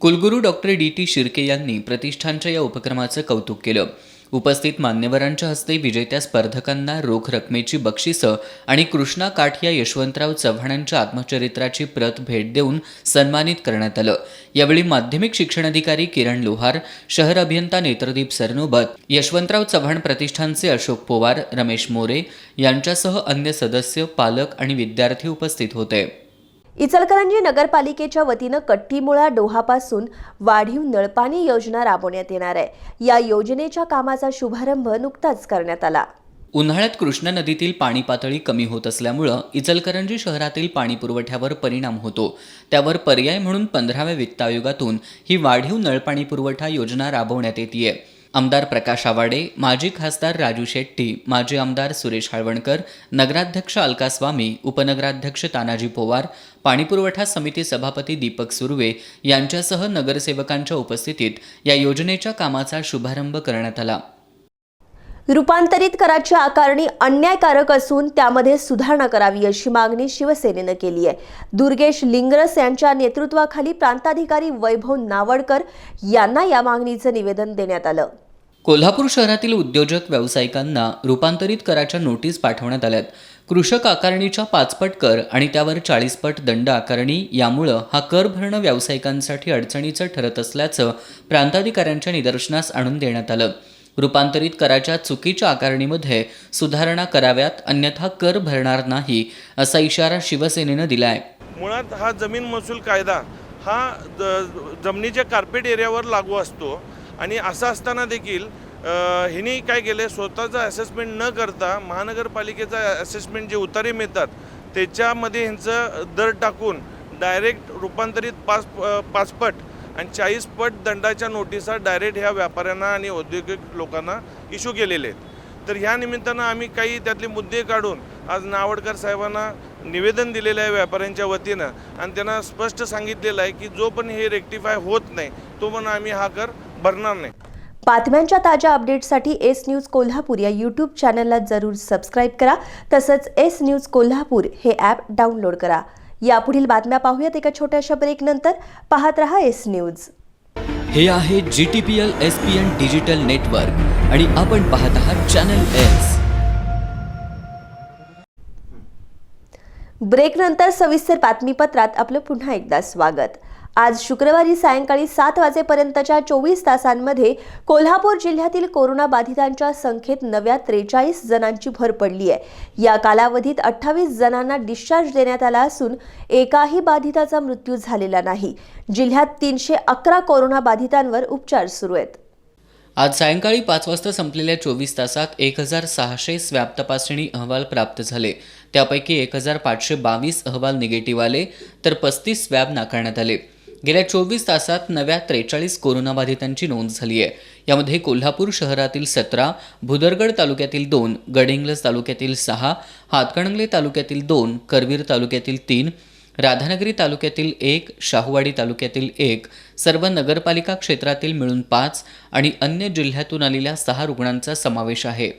कुलगुरू डॉक्टर डी.टी. शिर्के यांनी प्रतिष्ठानच्या या उपक्रमाचं कौतुक केलं. उपस्थित मान्यवरांच्या हस्ते विजेत्या स्पर्धकांना रोख रकमेची बक्षिसं आणि कृष्णा काठ या यशवंतराव चव्हाणांच्या आत्मचरित्राची प्रत भेट देऊन सन्मानित करण्यात आलं. यावेळी माध्यमिक शिक्षणाधिकारी किरण लोहार, शहर अभियंता नेत्रदीप सरनोबत, यशवंतराव चव्हाण प्रतिष्ठानचे अशोक पोवार, रमेश मोरे यांच्यासह अन्य सदस्य, पालक आणि विद्यार्थी उपस्थित होते. इचलकरंजी नगरपालिकेच्या वतीनं कट्टीमुळा डोहापासून वाढीव नळपाणी योजना राबवण्यात येणार आहे. या योजनेच्या कामाचा शुभारंभ नुकताच करण्यात आला. उन्हाळ्यात कृष्णा नदीतील पाणी पातळी कमी होत असल्यामुळं इचलकरंजी शहरातील पाणी पुरवठ्यावर परिणाम होतो. त्यावर पर्याय म्हणून 15व्या वित्त आयोगातून ही वाढीव नळपाणी पुरवठा योजना राबवण्यात येतेय. आमदार प्रकाश आवाडे, माजी खासदार राजू शेट्टी, माजी आमदार सुरेश हाळवणकर, नगराध्यक्ष अलका स्वामी, उपनगराध्यक्ष तानाजी पोवार, पाणीपुरवठा समिती सभापती दीपक सुर्वे यांच्यासह नगरसेवकांच्या उपस्थितीत या योजनेच्या कामाचा शुभारंभ करण्यात आला. रूपांतरित कराची आकारणी अन्यायकारक असून त्यामध्ये सुधारणा करावी अशी मागणी शिवसेनेनं केली आहे. दुर्गेश लिंगरस यांच्या नेतृत्वाखाली प्रांताधिकारी वैभव नावडकर यांना या मागणीचं निवेदन देण्यात आलं. कोल्हापूर शहरातील उद्योजक व्यावसायिकांना रूपांतरित कराच्या नोटीस पाठवण्यात आल्यात. कृषक आकारणीच्या 5 पट कर आणि त्यावर 40 पट दंड आकारणी यामुळं हा कर भरणं व्यावसायिकांसाठी अडचणीचं ठरत असल्याचं प्रांताधिकाऱ्यांच्या निदर्शनास आणून देण्यात आलं. रूपांतरित कराच्या चुकीच्या आकारणीमध्ये सुधारणा कराव्यात, अन्यथा कर भरणार नाही असा इशारा शिवसेनेनं दिला आहे. मुळात हा जमीन महसूल कायदा हा जमिनीच्या कार्पेट एरियावर लागू असतो आणि असं असताना देखील ह्यांनी काय केले, स्वतःचं असेसमेंट न करता महानगरपालिकेचा असेसमेंट जे उतारे मिळतात त्याच्यामध्ये ह्यांचं दर टाकून डायरेक्ट रूपांतरित 5 पट आणि 40 पट दंडाच्या नोटिसा डायरेक्ट ह्या व्यापाऱ्यांना आणि औद्योगिक लोकांना इश्यू केलेले आहेत. तर ह्या निमित्तानं आम्ही काही त्यातले मुद्दे काढून आज नावडकर साहेबांना निवेदन दिलेलं आहे व्यापाऱ्यांच्या वतीनं आणि त्यांना स्पष्ट सांगितलेलं आहे की जो पण हे रेक्टिफाय होत नाही तो पण आम्ही हा कर भरणार नाही. बातम्यांच्या ताज्या अपडेट्ससाठी एस न्यूज कोल्हापूर या यूट्यूब चॅनलला जरूर सबस्क्राईब करा. तसंच एस न्यूज कोल्हापूर हे ॲप डाउनलोड करा. यापुढील बातम्या पाहूयात एका छोट्याशा ब्रेकनंतर. पाहत रहा एस न्यूज. हे आहे GTPL SPN डिजिटल नेटवर्क आणि आपण पाहत आहात चॅनल एस. ब्रेकनंतर सविस्तर बातमीपत्रात आपलं पुन्हा एकदा स्वागत. आज शुक्रवारी सायंकाळी 7 वाजेपर्यंतच्या 24 तासांमध्ये कोल्हापूर जिल्ह्यातील कोरोना बाधितांच्या संख्येत नव्या 43 जणांची भर पडली आहे. या कालावधीत 28 जणांना डिस्चार्ज देण्यात आला असून एकाही बाधिताचा मृत्यू झालेला नाही. जिल्ह्यात 311 कोरोना बाधितांवर उपचार सुरू आहेत. आज सायंकाळी 5 वाजता संपलेल्या 24 तासात 1600 स्वॅब तपासणी अहवाल प्राप्त झाले. त्यापैकी 1522 अहवाल निगेटिव्ह आले तर 35 स्वॅब नाकारण्यात आले. गेल्या 24 तासात नव्या 43 कोरोनाबाधितांची नोंद झाली आहे. यामध्ये कोल्हापूर शहरातील 17, भुदरगड तालुक्यातील 2, गडहिंग्लज तालुक्यातील 6, हातकणंगले तालुक्यातील 2, करवीर तालुक्यातील 3, राधानगरी तालुक्यातील 1, शाहूवाडी तालुक्यातील 1, सर्व नगरपालिका क्षेत्रातील मिळून 5 आणि अन्य जिल्ह्यातून आलेल्या 6 रुग्णांचा समावेश आहे.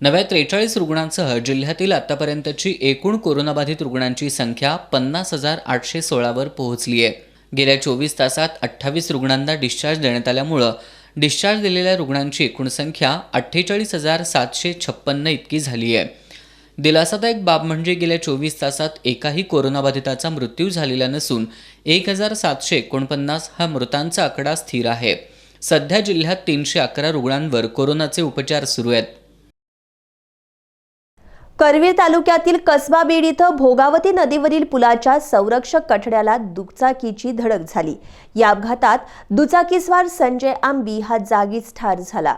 नव्या 43 रुग्णांसह जिल्ह्यातील आतापर्यंतची एकूण कोरोनाबाधित रुग्णांची संख्या 50,816 वर पोहोचली आहे. गेल्या 24 तासात 28 रुग्णांना डिस्चार्ज देण्यात आल्यामुळं डिस्चार्ज दिलेल्या रुग्णांची एकूण संख्या 48,756 इतकी झाली आहे. दिलासादायक बाब म्हणजे गेल्या 24 तासात एकाही कोरोनाबाधिताचा मृत्यू झालेला नसून 1749 हा मृतांचा आकडा स्थिर आहे. सध्या जिल्ह्यात 311 रुग्णांवर कोरोनाचे उपचार सुरू आहेत. करवीर तालुक्यातील कसबा बीड इथं भोगावती नदीवरील पुलाच्या संरक्षक कठड्याला दुचाकीची धडक झाली. या अपघातात दुचाकीस्वार संजय आंबी हा जागीच ठार झाला.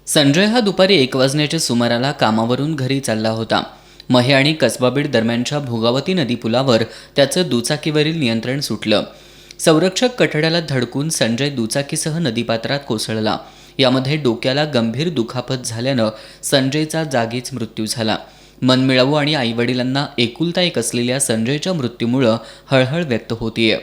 संजय हा दुपारी 1 वाजण्याच्या सुमाराला कामावरून घरी चालला होता. महे आणि कसबा बीड दरम्यानच्या भोगावती नदी पुलावर त्याचं दुचाकीवरील नियंत्रण सुटलं. संरक्षक कठड्याला धडकून संजय दुचाकीसह नदीपात्रात कोसळला. यामध्ये डोक्याला गंभीर दुखापत झाल्यानं संजयचा जागीच मृत्यू झाला. मनमिळावू आणि आईवडिलांना एकुलता एक असलेल्या संजयच्या मृत्यूमुळं हळहळ व्यक्त होतीये.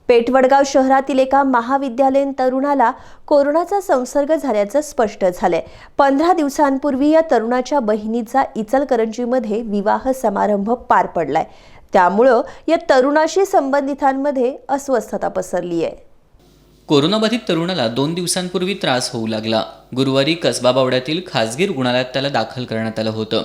पेठवडगाव शहरातील एका महाविद्यालयीन तरुणाला कोरोनाचा संसर्ग झाल्याचं स्पष्ट झालंय. 15 दिवसांपूर्वी या तरुणाच्या बहिणीचा इचलकरंजीमध्ये विवाह समारंभ पार पडलाय. त्यामुळं या तरुणाशी संबंधितांमध्ये अस्वस्थता पसरली आहे. कोरोनाबाधित तरुणाला 2 दिवसांपूर्वी त्रास होऊ लागला. गुरुवारी कसबा बावड्यातील खासगी रुग्णालयात त्याला दाखल करण्यात आलं होतं.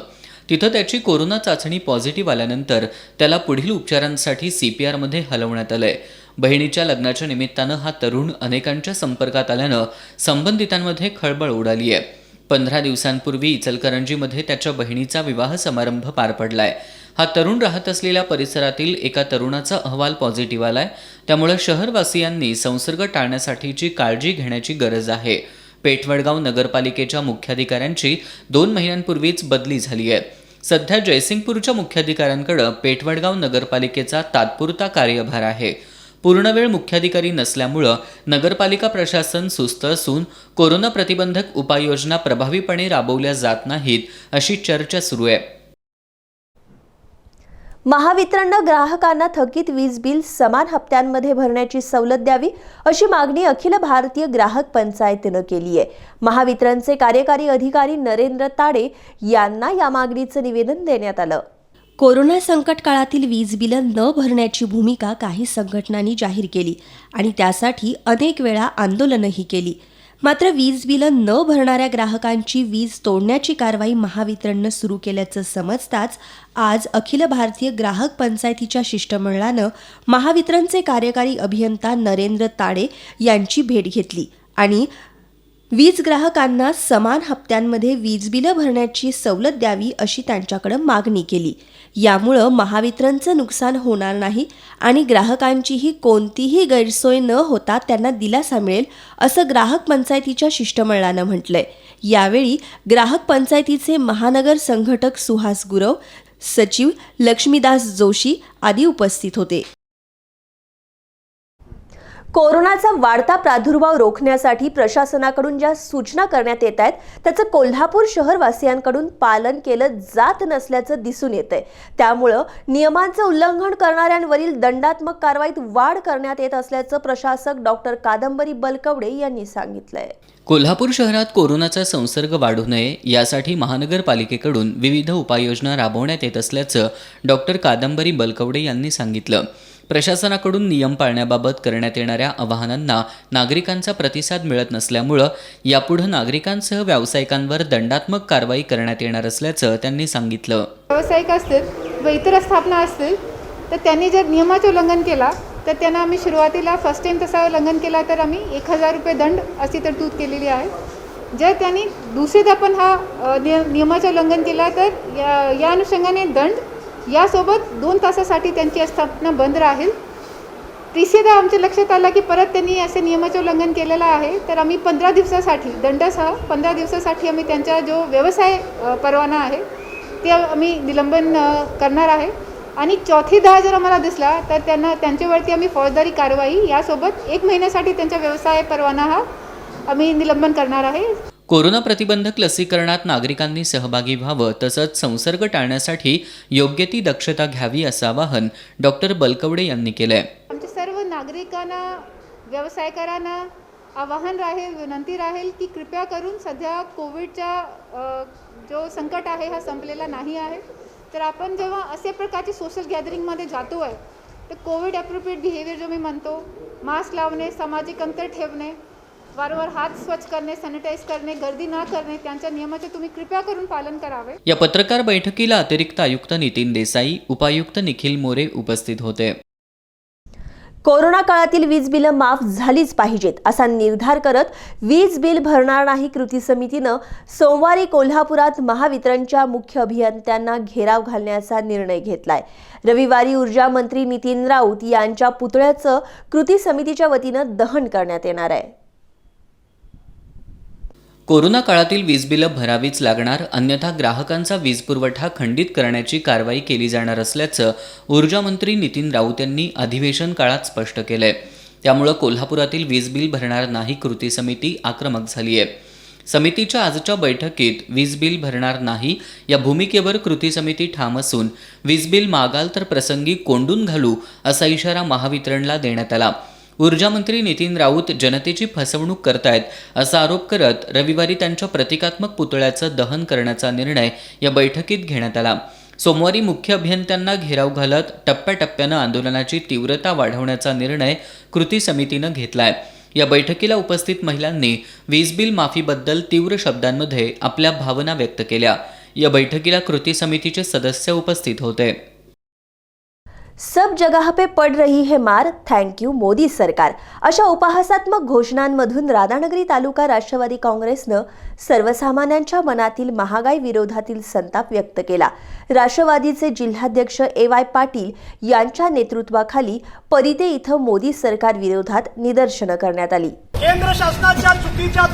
तिथं त्याची कोरोना चाचणी पॉझिटिव्ह आल्यानंतर त्याला पुढील उपचारांसाठी CPRमध्ये हलवण्यात आलंय. बहिणीच्या लग्नाच्या निमित्तानं हा तरुण अनेकांच्या संपर्कात आल्यानं संबंधितांमध्ये खळबळ उडाली आहे. 15 दिवसांपूर्वी इचलकरंजीमध्ये त्याच्या बहिणीचा विवाह समारंभ पार पडलाय. हा तरुण राहत असलेल्या परिसरातील एका तरुणाचा अहवाल पॉझिटिव्ह आलाय. त्यामुळे शहरवासियांनी संसर्ग टाळण्यासाठीची काळजी घेण्याची गरज आहे. पेठवडगाव नगरपालिकेच्या मुख्याधिकाऱ्यांची 2 महिन्यांपूर्वीच बदली झाली आहे. सध्या जयसिंगपूरच्या मुख्याधिकाऱ्यांकडे पेठवडगाव नगरपालिकेचा तात्पुरता कार्यभार आहे. पूर्णवेळ मुख्याधिकारी नसल्यामुळं नगरपालिका प्रशासन सुस्त असून कोरोना प्रतिबंधक उपाययोजना प्रभावीपणे राबवल्या जात नाहीत अशी चर्चा सुरू आहे. महावितरणनं ग्राहकांना थकीत वीज बिल समान हप्त्यांमध्ये भरण्याची सवलत द्यावी अशी मागणी अखिल भारतीय ग्राहक पंचायतीनं केली आहे. महावितरणचे कार्यकारी अधिकारी नरेंद्र ताडे यांना या मागणीचं निवेदन देण्यात आलं. कोरोना संकट काळातील वीज बिलं न भरण्याची भूमिका काही संघटनांनी जाहीर केली आणि त्यासाठी अनेक वेळा आंदोलनही केली. मात्र वीज बिलं न भरणाऱ्या ग्राहकांची वीज तोडण्याची कारवाई महावितरणनं सुरू केल्याचं समजताच आज अखिल भारतीय ग्राहक पंचायतीच्या शिष्टमंडळानं महावितरणचे कार्यकारी अभियंता नरेंद्र ताडे यांची भेट घेतली आणि वीज ग्राहकांना समान हप्त्यांमध्ये वीज बिलं भरण्याची सवलत द्यावी अशी त्यांच्याकडे मागणी केली. यामुळं महावितरणचं नुकसान होणार नाही आणि ग्राहकांचीही कोणतीही गैरसोय न होता त्यांना दिलासा मिळेल असं ग्राहक पंचायतीच्या शिष्टमंडळानं म्हटलंय. यावेळी ग्राहक पंचायतीचे महानगर संघटक सुहास गुरव, सचिव लक्ष्मीदास जोशी आदी उपस्थित होते. कोरोनाचा वाढता प्रादुर्भाव रोखण्यासाठी प्रशासनाकडून ज्या सूचना करण्यात येत आहेत त्याचं कोल्हापूर शहरवासियांकडून पालन केलं जात नसल्याचं दिसून येतंय. त्यामुळं नियमांचं उल्लंघन करणाऱ्यांवरील दंडात्मक कारवाईत वाढ करण्यात येत असल्याचं प्रशासक डॉक्टर कादंबरी बलकवडे यांनी सांगितलंय. कोल्हापूर शहरात कोरोनाचा संसर्ग वाढू नये यासाठी महानगरपालिकेकडून विविध उपाययोजना राबवण्यात येत असल्याचं डॉक्टर कादंबरी बलकवडे यांनी सांगितलं. प्रशासनाकडून नियम पाळण्याबाबत करण्यात येणाऱ्या आवाहनांना नागरिकांचा प्रतिसाद मिळत नसल्यामुळं यापुढे नागरिकांसह व्यावसायिकांवर दंडात्मक कारवाई करण्यात येणार असल्याचं त्यांनी सांगितलं. व्यावसायिक असतील व इतर स्थापना असतील तर त्यांनी जर नियमाचे उल्लंघन केला तर त्यांना आम्ही सुरुवातीला फर्स्ट टाईम तसा उल्लंघन केला तर आम्ही 1000 रुपये दंड अशी तरतूद केलेली आहे. जर त्यांनी दुसरीदा पण हा नियमाचे उल्लंघन केला तर या अनुषंगाने दंड यासोबत 2 तासासाठी त्यांची स्थापना बंद राहील. तिसरीदा आमच्या लक्षात आलं की परत त्यांनी असे नियमाचे उल्लंघन केलेलं आहे तर आम्ही 15 दिवसासाठी दंडासह 15 दिवसासाठी आम्ही त्यांचा जो व्यवसाय परवाना आहे ते आम्ही निलंबन करणार आहे. आणि चौथीदा जर आम्हाला दिसला तर त्यांच्यावरती आम्ही फौजदारी कारवाई यासोबत 1 महिन्यासाठी त्यांचा व्यवसाय परवाना हा आम्ही निलंबन करणार आहे. कोरोना प्रतिबंधक लसीकरणात नागरिकांनी सहभागी व्हावं तसंच संसर्ग टाळण्यासाठी योग्य ती दक्षता घ्यावी असं आवाहन डॉक्टर बलकवडे यांनी केलंय. आमच्या सर्व नागरिकांना व्यावसायिकांना आवाहन राहील, विनंती राहील की कृपया करून सध्या कोविडचा जो संकट आहे हा संपलेला नाही आहे. तर आपण जेव्हा असे प्रकारची सोशल गॅदरिंगमध्ये जातो आहे तर कोविड ॲप्रोप्रिएट बिहेवियर जो मी म्हणतो, मास्क लावणे, सामाजिक अंतर ठेवणे, वारंवार हात स्वच्छ करणे, सॅनिटाईज करणे, गर्दी न करणे, त्यांच्या नियमाचे तुम्ही कृपया करून पालन करावे. या पत्रकार बैठकीला अतिरिक्त आयुक्त नितीन देसाई, उपायुक्त निखिल मोरे उपस्थित होते. कोरोना काळातील वीज बिलं माफ झालीच पाहिजेत असा निर्धार करत वीज बिल भरणार नाही कृती समितीनं सोमवारी कोल्हापुरात महावितरणच्या मुख्य अभियंत्यांना घेराव घालण्याचा निर्णय घेतलाय. रविवारी ऊर्जा मंत्री नितीन राऊत यांच्या पुतळ्याचं कृती समितीच्या वतीनं दहन करण्यात येणार आहे. कोरोना काळातील वीज बिलं भरावीच लागणार, अन्यथा ग्राहकांचा वीज पुरवठा खंडित करण्याची कारवाई केली जाणार असल्याचं ऊर्जा मंत्री नितीन राऊत यांनी अधिवेशन काळात स्पष्ट केलंय. त्यामुळं कोल्हापुरातील वीज बिल भरणार नाही कृती समिती आक्रमक झाली आहे. समितीच्या आजच्या बैठकीत वीज बिल भरणार नाही या भूमिकेवर कृती समिती ठाम असून वीज बिल मागाल तर प्रसंगी कोंडून घालू असा इशारा महावितरणला देण्यात आला. ऊर्जा मंत्री नितीन राऊत जनतेची फसवणूक करतायत असा आरोप करत रविवारी त्यांच्या प्रतिकात्मक पुतळ्याचं दहन करण्याचा निर्णय या बैठकीत घेण्यात आला. सोमवारी मुख्य अभियंत्यांना घेराव घालत टप्प्याटप्प्यानं आंदोलनाची तीव्रता वाढवण्याचा निर्णय कृती समितीनं घेतलाय. या बैठकीला उपस्थित महिलांनी वीज बिल माफीबद्दल तीव्र शब्दांमध्ये आपल्या भावना व्यक्त केल्या. या बैठकीला कृती समितीचे सदस्य उपस्थित होते. सब जगह पे पड़ रही है मार, थैंक यू मोदी सरकार अशा उपहासात्मक घोषणांमधून राधानगरी तालुका राष्ट्रवादी काँग्रेसनं सर्वसामान्यांच्या मनातील महागाई विरोधातील संताप व्यक्त केला. राष्ट्रवादीचे जिल्हाध्यक्ष AY पाटील यांच्या नेतृत्वाखाली परिते इथं मोदी सरकार विरोधात निदर्शनं करण्यात आली. केंद्र शासनाच्या चुकीच्या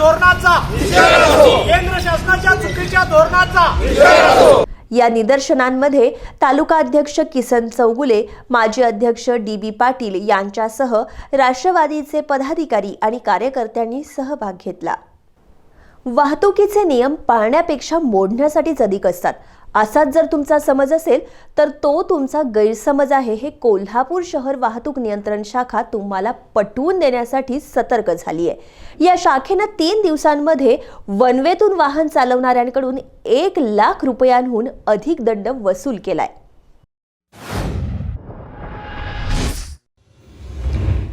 धोरणाचा या निदर्शनांमध्ये तालुका अध्यक्ष किसन चौगुले, माजी अध्यक्ष DB पाटील यांच्यासह राष्ट्रवादीचे पदाधिकारी आणि कार्यकर्त्यांनी सहभाग घेतला. वाहतुकीचे नियम पाळण्यापेक्षा मोडण्यासाठीच अधिक असतात असाच जर तुमचा समज असेल तर तो तुमचा गैरसमज आहे हे कोल्हापूर शहर वाहतूक नियंत्रण शाखा तुम्हाला पटवून देण्यासाठी सतर्क झाली आहे. या शाखेनं 3 दिवसांमध्ये वनवेतून वाहन चालवणाऱ्यांकडून 1 लाख रुपयांहून अधिक दंड वसूल केलाय.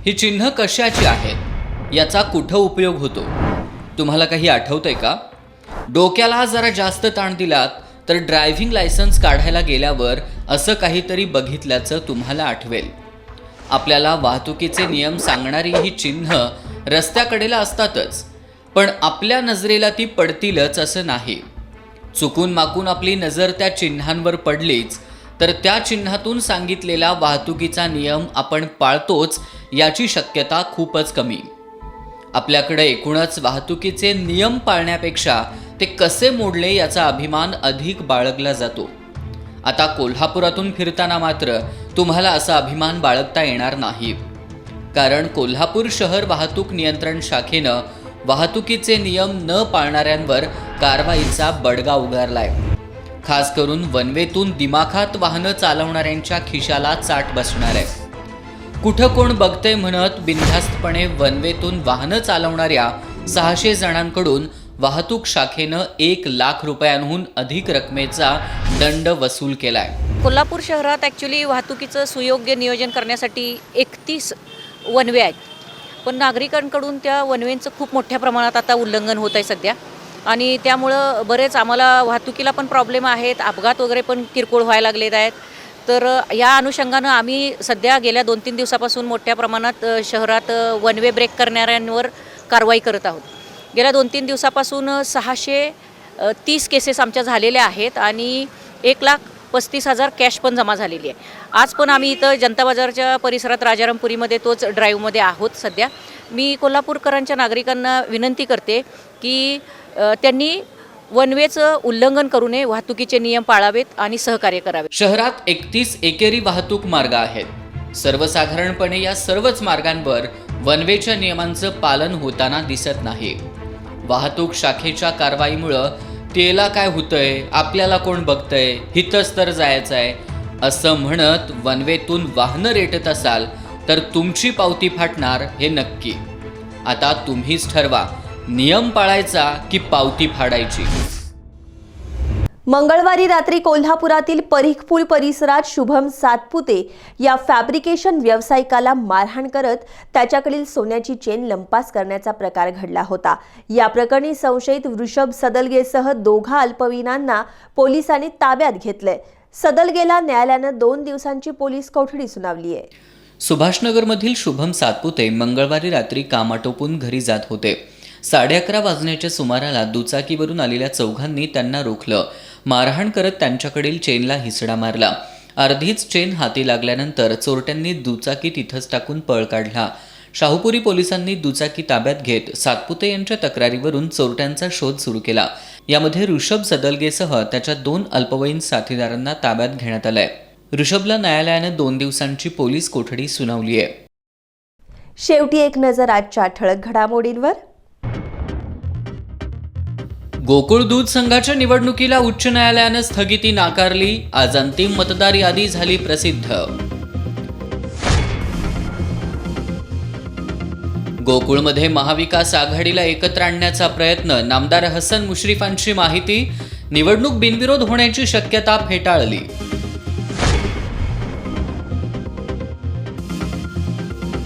ही चिन्ह कशाची आहेत, याचा कुठं उपयोग होतो, तुम्हाला काही आठवतंय का? डोक्याला जरा जास्त ताण दिलात तर ड्रायव्हिंग लायसन्स काढायला गेल्यावर असं काहीतरी बघितल्याचं तुम्हाला आठवेल. आपल्याला वाहतुकीचे नियम सांगणारी ही चिन्ह रस्त्याकडेला असतातच, पण आपल्या नजरेला ती पडतीलच असं नाही. चुकून माकून आपली नजर त्या चिन्हांवर पडलीच तर त्या चिन्हातून सांगितलेला वाहतुकीचा नियम आपण पाळतोच याची शक्यता खूपच कमी. आपल्याकडे एकूणच वाहतुकीचे नियम पाळण्यापेक्षा ते कसे मोडले याचा अभिमान अधिक बाळगला जातो. आता कोल्हापुरातून फिरताना मात्र तुम्हाला असा अभिमान बाळगता येणार नाही, कारण कोल्हापूर शहर वाहतूक नियंत्रण शाखेनं वाहतुकीचे नियम न पाळणाऱ्यांवर कारवाईचा बडगा उगारलाय. खास करून वनवेतून दिमाखात वाहनं चालवणाऱ्यांच्या खिशाला चाट बसणार आहे. कुठं कोण बघतंय म्हणत बिनधास्तपणे वनवेतून वाहनं चालवणाऱ्या 600 जणांकडून वाहतूक शाखेनं 1 लाख रुपयांहून अधिक रकमेचा दंड वसूल केलाय. कोल्हापूर शहरात ॲक्च्युली वाहतुकीचं सुयोग्य नियोजन करण्यासाठी 31 वनवे आहेत, पण नागरिकांकडून त्या वनवेंचं खूप मोठ्या प्रमाणात आता उल्लंघन होत आहे सध्या, आणि त्यामुळं बरेच आम्हाला वाहतुकीला पण प्रॉब्लेम आहेत, अपघात वगैरे पण किरकोळ व्हायला लागलेत आहेत. तर या अनुषंगानं आम्ही सध्या गेल्या 2-3 दिवसापासून मोठ्या प्रमाणात शहरात वनवे ब्रेक करणाऱ्यांवर कारवाई करत आहोत. गेल्या 2-3 दिवसापासून 630 केसेस आमच्या झालेल्या आहेत आणि 1,35,000 कॅश पण जमा झालेली आहे. आज पण आम्ही इथं जनता बाजारच्या परिसरात राजारामपुरीमध्ये तोच ड्राईव्हमध्ये आहोत सध्या. मी कोल्हापूरकरांच्या नागरिकांना विनंती करते की त्यांनी वनवेचं उल्लंघन करू नये, वाहतुकीचे नियम पाळावेत आणि सहकार्य करावे. शहरात 31 एकेरी वाहतूक मार्ग आहेत. सर्वसाधारणपणे या सर्वच मार्गांवर वनवेच्या नियमांचं पालन होताना दिसत नाही. वाहतूक शाखेच्या कारवाईमुळं तेला काय होतंय, आपल्याला कोण बघतंय, हितच तर जायचं आहे असं म्हणत वनवेतून वाहनं रेटत असाल तर तुमची पावती फाटणार हे नक्की. आता तुम्हीच ठरवा, नियम पाळायचा की पावती फाडायची. मंगळवारी रात्री कोल्हापुरातील परीख पूल परिसरात शुभम सातपुते या फॅब्रिकेशन व्यावसायिकाला मारहाण करत त्याच्याकडील सोन्याची चेन लंपास करण्याचा प्रकार घडला होता. या प्रकरणी संशयित वृषभ सदलगेसह दोघा अल्पवयीनांना पोलिसांनी ताब्यात घेतलंय. सदलगेला न्यायालयानं 2 दिवसांची पोलीस कोठडी सुनावली आहे. सुभाषनगरमधील शुभम सातपुते मंगळवारी रात्री कामाटोपून घरी जात होते. 11:30 वाजण्याच्या सुमाराला दुचाकीवरून आलेल्या चौघांनी त्यांना रोखलं. मारहाण करत त्यांच्याकडील चेनला हिसडा मारला. अर्धीच चेन हाती लागल्यानंतर चोरट्यांनी दुचाकी तिथंच टाकून पळ काढला. शाहूपुरी पोलिसांनी दुचाकी ताब्यात घेत सातपुते यांच्या तक्रारीवरून चोरट्यांचा शोध सुरू केला. यामध्ये ऋषभ सदलगेसह त्याच्या 2 अल्पवयीन साथीदारांना ताब्यात घेण्यात आलंय. ऋषभला न्यायालयानं 2 दिवसांची पोलीस कोठडी सुनावली आहे. शेवटी एक नजर आजच्या ठळक घडामोडींवर. गोकुळ दूध संघाच्या निवडणुकीला उच्च न्यायालयानं स्थगिती नाकारली. आज अंतिम मतदार यादी झाली प्रसिद्ध. गोकुळमध्ये महाविकास आघाडीला एकत्र आणण्याचा प्रयत्न, नामदार हसन मुश्रीफांची माहिती. निवडणूक बिनविरोध होण्याची शक्यता फेटाळली.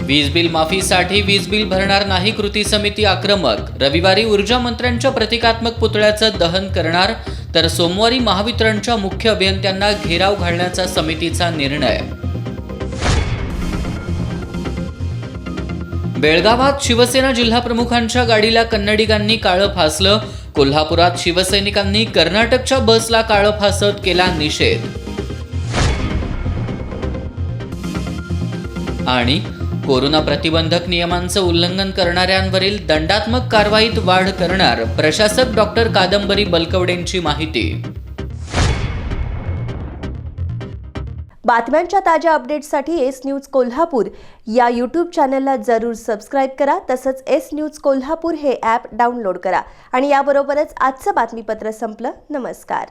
वीज बिल माफीसाठी वीज बिल भरणार नाही कृती समिती आक्रमक. रविवारी ऊर्जा मंत्र्यांच्या प्रतिकात्मक पुतळ्याचं दहन करणार, तर सोमवारी महावितरणच्या मुख्य अभियंत्यांना घेराव घालण्याचा समितीचा निर्णय. बेळगावात शिवसेना जिल्हाप्रमुखांच्या गाडीला कन्नडिगांनी काळं फासलं. कोल्हापुरात शिवसैनिकांनी कर्नाटकच्या बसला काळं फासत केला निषेध. आणि कोरोना प्रतिबंधक नियमांचं उल्लंघन करणाऱ्यांवरील दंडात्मक कारवाईत वाढ करणार, प्रशासक डॉक्टर कादंबरी बलकवडेंची माहिती. बातम्यांच्या ताज्या अपडेट्ससाठी एस न्यूज कोल्हापूर या यूट्यूब चॅनलला जरूर सबस्क्राईब करा. तसंच एस न्यूज कोल्हापूर हे ॲप डाउनलोड करा. आणि याबरोबरच आजचं बातमीपत्र संपलं. नमस्कार.